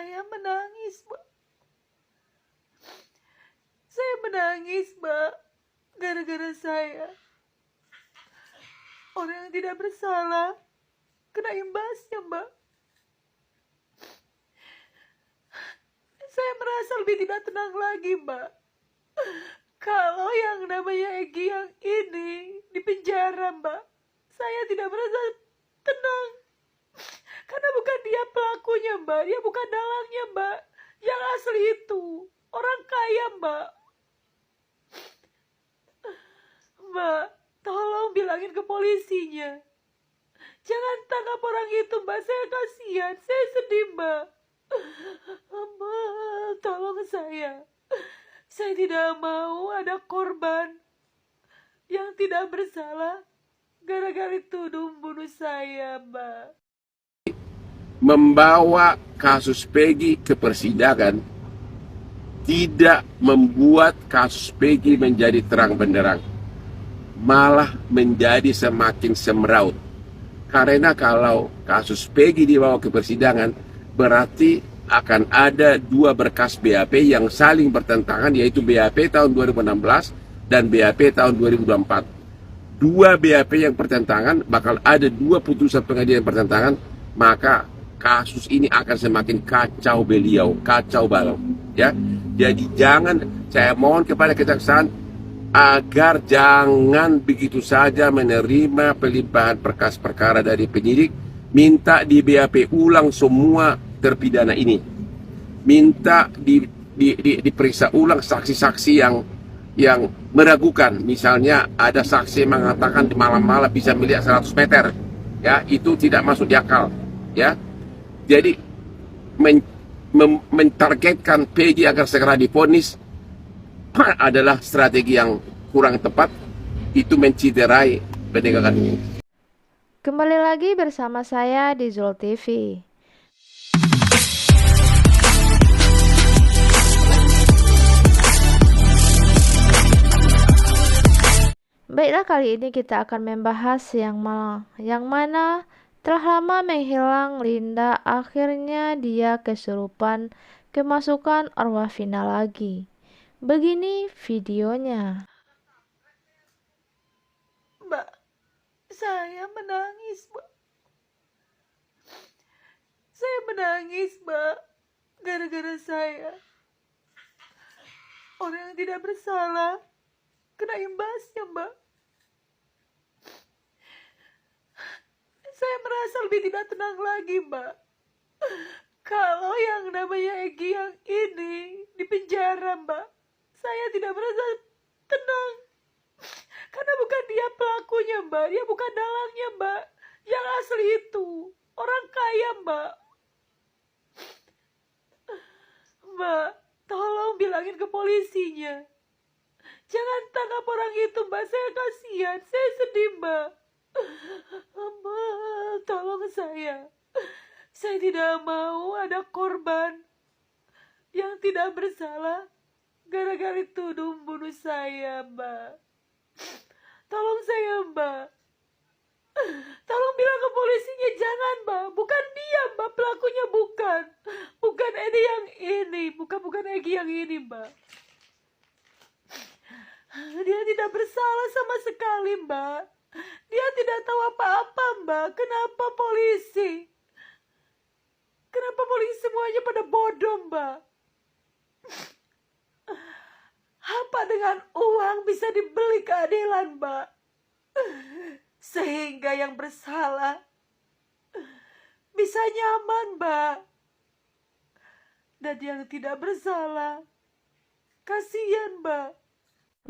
Saya menangis, Mbak. Saya menangis, Mbak. Gara-gara saya. Orang yang tidak bersalah kena imbasnya, Mbak. Saya merasa lebih tidak tenang lagi, Mbak. Kalau yang namanya Egy yang ini di penjara, Mbak, saya tidak merasa tenang. Karena bukan dia pelakunya, Mbak. Dia bukan dalangnya, Mbak. Yang asli itu orang kaya, Mbak. Mbak, tolong bilangin ke polisinya. Jangan tangkap orang itu, Mbak. Saya kasihan. Saya sedih, Mbak. Mbak, tolong saya. Saya tidak mau ada korban yang tidak bersalah gara-gara dituduh bunuh saya, Mbak. Membawa kasus Peggy ke persidangan tidak membuat kasus Peggy menjadi terang benderang, malah menjadi semakin semeraut. Karena kalau kasus Peggy dibawa ke persidangan, berarti akan ada dua berkas BAP yang saling bertentangan, yaitu BAP tahun 2016 dan BAP tahun 2024. Dua BAP yang bertentangan, bakal ada dua putusan pengadilan bertentangan, maka kasus ini akan semakin kacau beliau, kacau balau. Ya, jadi jangan, saya mohon kepada kejaksaan agar jangan begitu saja menerima pelimpahan berkas perkara dari penyidik. Minta di BAP ulang semua terpidana ini. Minta diperiksa ulang saksi-saksi yang meragukan. Misalnya ada saksi mengatakan di malam-malam bisa melihat 100 meter. Ya, itu tidak masuk di akal. Ya. Jadi mentargetkan Peggy agar segera divonis adalah strategi yang kurang tepat. Itu menciderai penegakan hukum. Kembali lagi bersama saya di Zul TV. Baiklah, kali ini kita akan membahas yang mana telah lama menghilang Linda, akhirnya dia kesurupan kemasukan arwah Vina lagi. Begini videonya. Mbak, saya menangis, Mbak. Saya menangis, Mbak. Gara-gara saya. Orang yang tidak bersalah kena imbasnya, Mbak. Saya merasa lebih tidak tenang lagi, Mbak. Kalau yang namanya Egy yang ini di penjara, Mbak, saya tidak merasa tenang. Karena bukan dia pelakunya, Mbak. Dia bukan dalangnya, Mbak. Yang asli itu orang kaya, Mbak. Mbak, tolong bilangin ke polisinya. Jangan tangkap orang itu, Mbak. Saya kasihan. Saya sedih, Mbak. Mbak, tolong saya. Saya tidak mau ada korban yang tidak bersalah gara-gara dituduh bunuh saya, Mbak. Tolong saya, Mbak. Tolong bilang ke polisinya, jangan, Mbak. Bukan dia, Mbak. Pelakunya bukan. Bukan Egy yang ini. Bukan Egy yang ini, Mbak. Dia tidak bersalah sama sekali, Mbak. Dia tidak tahu apa-apa, Mbak. Kenapa polisi semuanya pada bodoh, Mbak? Apa dengan uang bisa dibeli keadilan, Mbak? Sehingga yang bersalah bisa nyaman, Mbak. Dan yang tidak bersalah kasihan, Mbak.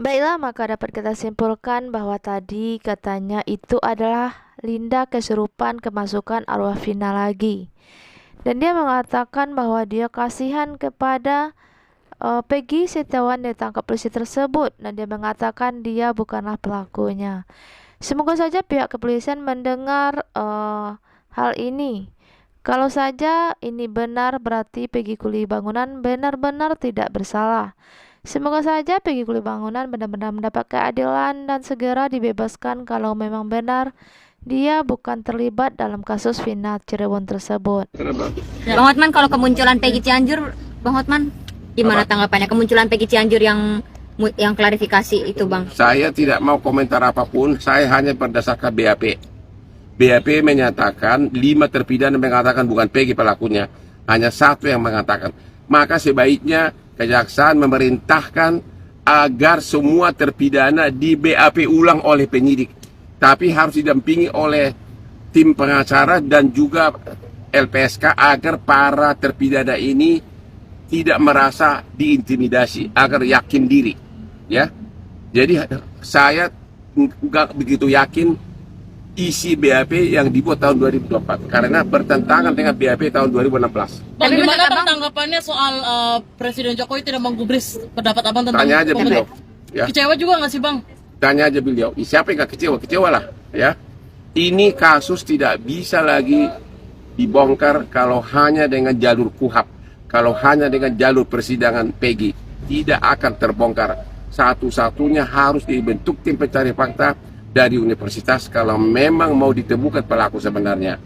Baiklah, maka dapat kita simpulkan bahwa tadi katanya itu adalah Linda kesurupan kemasukan arwah Vina lagi. Dan dia mengatakan bahwa dia kasihan kepada Peggy Setiawan ditangkap polisi tersebut. Dan dia mengatakan dia bukanlah pelakunya. Semoga saja pihak kepolisian mendengar hal ini. Kalau saja ini benar, berarti Peggy Kuli Bangunan benar-benar tidak bersalah. Semoga saja Peggy Kuli Bangunan benar-benar mendapat keadilan dan segera dibebaskan kalau memang benar dia bukan terlibat dalam kasus Vina Cirebon tersebut. Bang Hotman, kalau kemunculan Peggy Cianjur, Bang Hotman, gimana tanggapannya kemunculan Peggy Cianjur yang klarifikasi itu, Bang? Saya tidak mau komentar apapun, saya hanya berdasarkan BAP. BAP menyatakan 5 terpidana mengatakan bukan Peggy pelakunya, hanya 1 yang mengatakan. Maka sebaiknya kejaksaan memerintahkan agar semua terpidana di BAP ulang oleh penyidik, tapi harus didampingi oleh tim pengacara dan juga LPSK agar para terpidana ini tidak merasa diintimidasi, agar yakin diri, ya. Jadi saya nggak begitu yakin isi BAP yang dibuat tahun 2024 karena bertentangan dengan BAP tahun 2016. Bang, gimana Bang tanggapannya soal Presiden Jokowi tidak menggubris pendapat Abang tentang Tanya aja beliau, ya. Kecewa juga nggak sih, Bang? Tanya aja beliau, siapa yang gak kecewa? Kecewalah, ya. Ini kasus tidak bisa lagi dibongkar kalau hanya dengan jalur KUHAP, kalau hanya dengan jalur persidangan Peggy. Tidak akan terbongkar. Satu-satunya harus dibentuk tim pencari fakta dari universitas kalau memang mau ditemukan pelaku sebenarnya.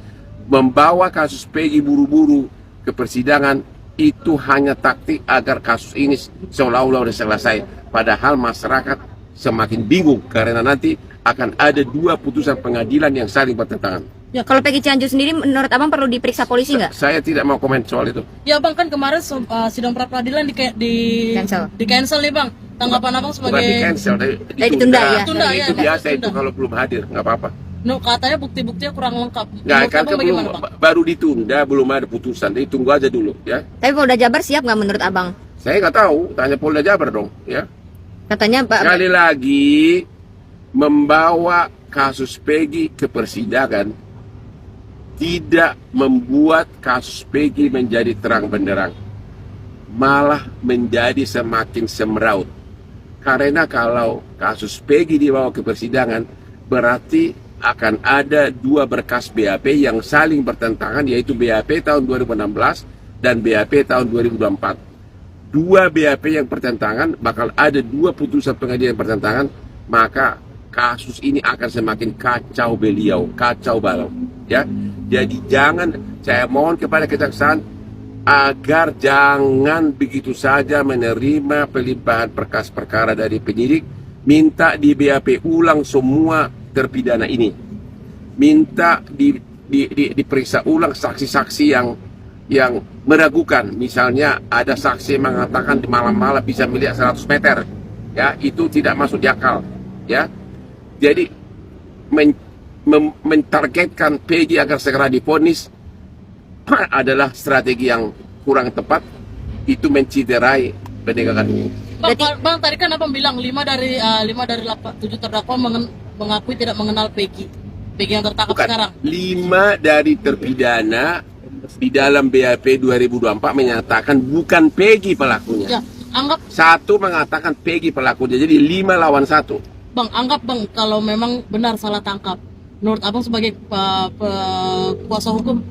Membawa kasus Peggy buru-buru ke persidangan itu hanya taktik agar kasus ini seolah-olah sudah selesai. Padahal masyarakat semakin bingung karena nanti akan ada 2 putusan pengadilan yang saling bertentangan. Ya, kalau Peggy Cianjur sendiri menurut Abang perlu diperiksa polisi nggak? Saya tidak mau komen soal itu. Ya Bang, kan kemarin sidang pra peradilan di cancel nih Bang. Tanggapan Abang Bukan sebagai di cancel, ditunda ya. Ditunda, ya. Itu biasa Ditunda. itu kalau belum hadir, nggak apa-apa. No, katanya bukti-buktinya kurang lengkap. Nggak, Menurut kan Abang bagaimana, Bang? baru ditunda, belum ada putusan. Jadi tunggu aja dulu, ya. Tapi Polda Jabar siap nggak menurut Abang? Saya nggak tahu, tanya Polda Jabar dong, ya. Katanya Pak. Sekali lagi, membawa kasus Peggy ke persidangan tidak membuat kasus Peggy menjadi terang benderang, malah menjadi semakin semeraut. Karena kalau kasus Peggy dibawa ke persidangan, berarti akan ada 2 berkas BAP yang saling bertentangan, yaitu BAP tahun 2016 dan BAP tahun 2024. 2 BAP yang bertentangan, bakal ada 2 putusan pengadilan yang bertentangan, maka kasus ini akan semakin kacau beliau, kacau balau, ya. Jadi jangan, saya mohon kepada kejaksaan agar jangan begitu saja menerima pelimpahan berkas perkara dari penyidik, minta di BAP ulang semua terpidana ini, minta diperiksa ulang saksi-saksi yang meragukan. Misalnya ada saksi mengatakan di malam-malam bisa melihat 100 meter, ya, itu tidak masuk di akal, ya. Jadi mentargetkan Peggy agar segera divonis adalah strategi yang kurang tepat. Itu menciderai penegakan hukum. Bang, tadi kan Abang bilang 5 dari 7 terdakwa mengakui tidak mengenal Peggy yang tertangkap sekarang. 5 dari terpidana di dalam BAP 2024 menyatakan bukan Peggy pelakunya. Ya, anggap 1 mengatakan Peggy pelakunya, jadi 5 lawan 1. Bang, anggap Bang kalau memang benar salah tangkap, menurut Abang sebagai kuasa hukum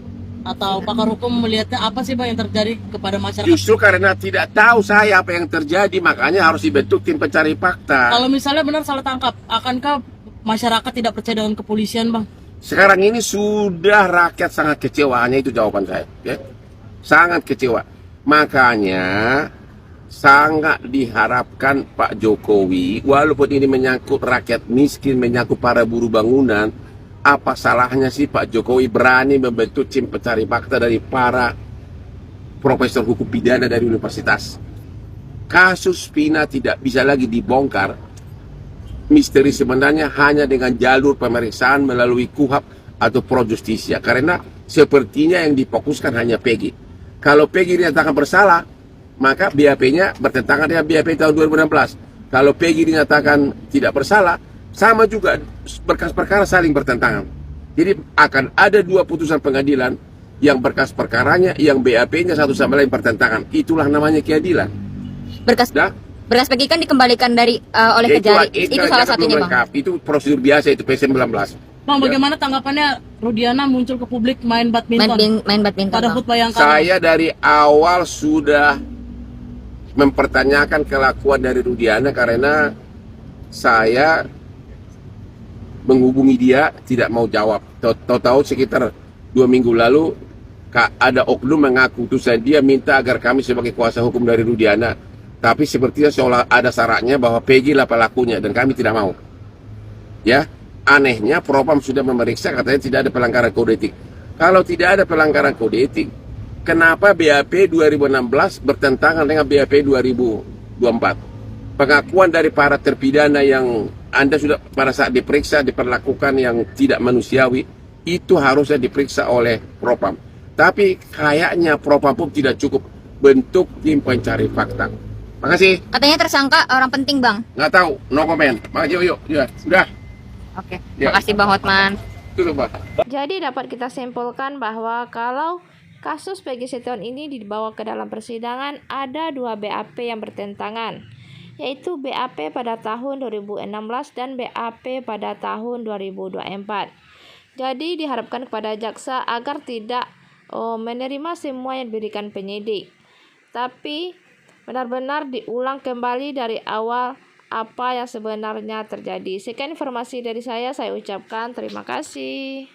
atau pakar hukum melihatnya apa sih Bang yang terjadi kepada masyarakat? Justru karena tidak tahu saya apa yang terjadi, makanya harus dibentuk tim pencari fakta. Kalau misalnya benar salah tangkap, akankah masyarakat tidak percaya dengan kepolisian, Bang? Sekarang ini sudah rakyat sangat kecewa, hanya itu jawaban saya, ya. Sangat kecewa. Makanya sangat diharapkan Pak Jokowi, walaupun ini menyangkut rakyat miskin, menyangkut para buruh bangunan, apa salahnya sih Pak Jokowi berani membentuk tim pencari fakta dari para profesor hukum pidana dari universitas. Kasus Vina tidak bisa lagi dibongkar. Misteri sebenarnya hanya dengan jalur pemeriksaan melalui KUHAP atau Pro Justisia, karena sepertinya yang difokuskan hanya Peggy. Kalau Peggy dinyatakan bersalah, maka BAP-nya bertentangan dengan BAP tahun 2016. Kalau Peggy dinyatakan tidak bersalah, sama juga berkas perkara saling bertentangan. Jadi akan ada 2 putusan pengadilan yang berkas perkaranya, yang BAP-nya satu sama lain bertentangan. Itulah namanya keadilan. Berkas Peggy kan dikembalikan dari oleh Kejari. Itu salah satunya, Bang. Itu prosedur biasa, itu P19. Bang, bagaimana tanggapannya Rudiana muncul ke publik main badminton? Main badminton. Pada Bang. HUT Bayangkara. Saya dari awal sudah mempertanyakan kelakuan dari Rudiana karena saya menghubungi dia, tidak mau jawab. Tahu-tahu sekitar 2 minggu lalu ada oknum mengaku utusan dia minta agar kami sebagai kuasa hukum dari Rudiana, tapi sepertinya seolah ada syaratnya bahwa Peggy lah pelakunya dan kami tidak mau. Ya, anehnya Propam sudah memeriksa, katanya tidak ada pelanggaran kode etik. Kalau tidak ada pelanggaran kode etik, kenapa BAP 2016 bertentangan dengan BAP 2024? Pengakuan dari para terpidana yang Anda sudah pada saat diperiksa diperlakukan yang tidak manusiawi, itu harusnya diperiksa oleh Propam. Tapi kayaknya Propam pun tidak cukup bentuk tim pencari fakta. Makasih. Katanya tersangka orang penting, Bang. Nggak tahu, no comment. Makasih, yuk. Ya, sudah. Oke. Ya. Makasih Bang Hotman. Tutup, Pak. Jadi dapat kita simpulkan bahwa kalau kasus Peggy Setiawan ini dibawa ke dalam persidangan, ada 2 BAP yang bertentangan, yaitu BAP pada tahun 2016 dan BAP pada tahun 2024. Jadi diharapkan kepada jaksa agar tidak menerima semua yang diberikan penyidik, tapi benar-benar diulang kembali dari awal apa yang sebenarnya terjadi. Sekian informasi dari saya ucapkan terima kasih.